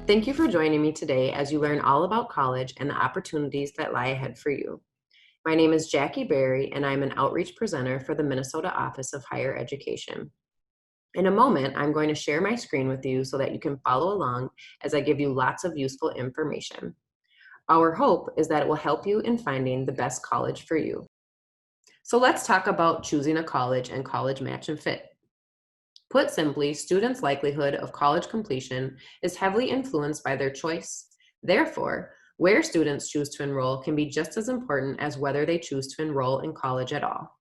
Thank you for joining me today as you learn all about college and the opportunities that lie ahead for you. My name is Jackie Berry, and I'm an outreach presenter for the Minnesota Office of Higher Education. In a moment, I'm going to share my screen with you so that you can follow along as I give you lots of useful information. Our hope is that it will help you in finding the best college for you. So let's talk about choosing a college and college match and fit. Put simply, students' likelihood of college completion is heavily influenced by their choice. Therefore, where students choose to enroll can be just as important as whether they choose to enroll in college at all.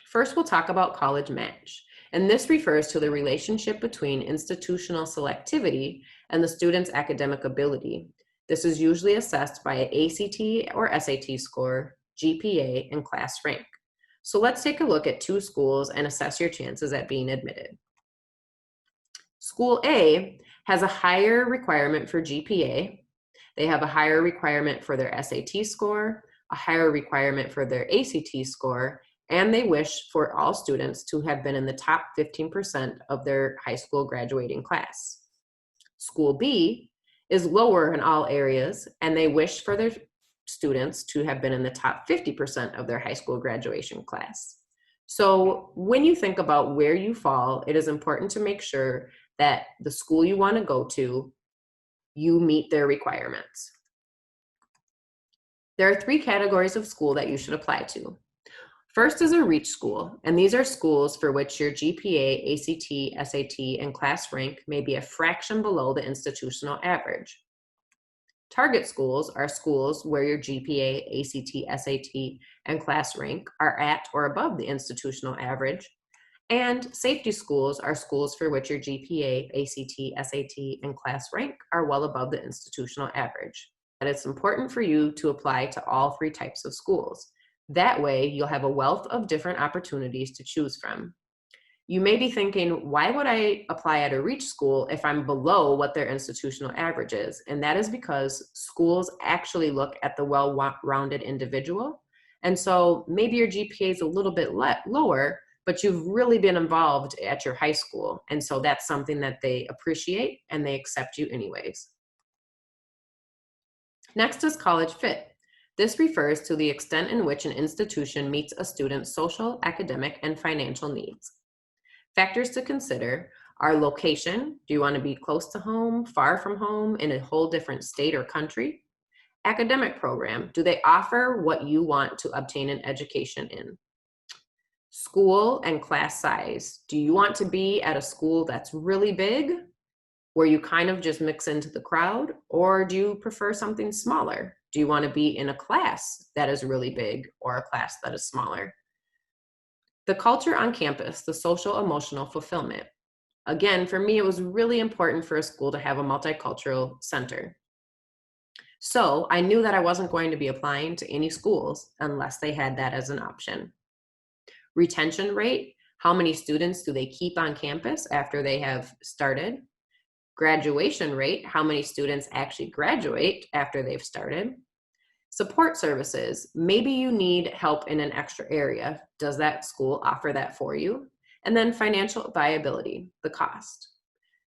First, we'll talk about college match, and this refers to the relationship between institutional selectivity and the student's academic ability. This is usually assessed by an ACT or SAT score, GPA, and class rank. So let's take a look at two schools and assess your chances at being admitted. School A has a higher requirement for GPA. They have a higher requirement for their SAT score, a higher requirement for their ACT score, and they wish for all students to have been in the top 15% of their high school graduating class. School B is lower in all areas, and they wish for their students to have been in the top 50% of their high school graduation class. So when you think about where you fall, it is important to make sure that the school you want to go to, you meet their requirements. There are three categories of school that you should apply to. First is a reach school, and these are schools for which your GPA, ACT, SAT, and class rank may be a fraction below the institutional average. Target schools are schools where your GPA, ACT, SAT, and class rank are at or above the institutional average. And safety schools are schools for which your GPA, ACT, SAT, and class rank are well above the institutional average. And it's important for you to apply to all three types of schools. That way, you'll have a wealth of different opportunities to choose from. You may be thinking, why would I apply at a reach school if I'm below what their institutional average is? And that is because schools actually look at the well-rounded individual. And so maybe your GPA is a little bit lower, but you've really been involved at your high school. And so that's something that they appreciate and they accept you anyways. Next is college fit. This refers to the extent in which an institution meets a student's social, academic, and financial needs. Factors to consider are location. Do you want to be close to home, far from home, in a whole different state or country? Academic program. Do they offer what you want to obtain an education in? School and class size. Do you want to be at a school that's really big, where you kind of just mix into the crowd, or do you prefer something smaller? Do you want to be in a class that is really big or a class that is smaller? The culture on campus, the social emotional fulfillment. Again, for me, it was really important for a school to have a multicultural center. So I knew that I wasn't going to be applying to any schools unless they had that as an option. Retention rate, how many students do they keep on campus after they have started? Graduation rate, how many students actually graduate after they've started? Support services, maybe you need help in an extra area. Does that school offer that for you? And then financial viability, the cost.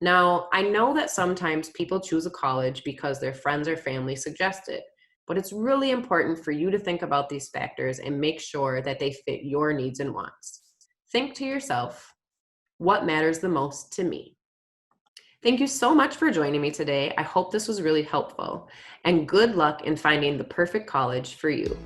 Now, I know that sometimes people choose a college because their friends or family suggest it, but it's really important for you to think about these factors and make sure that they fit your needs and wants. Think to yourself, what matters the most to me? Thank you so much for joining me today. I hope this was really helpful, and good luck in finding the perfect college for you.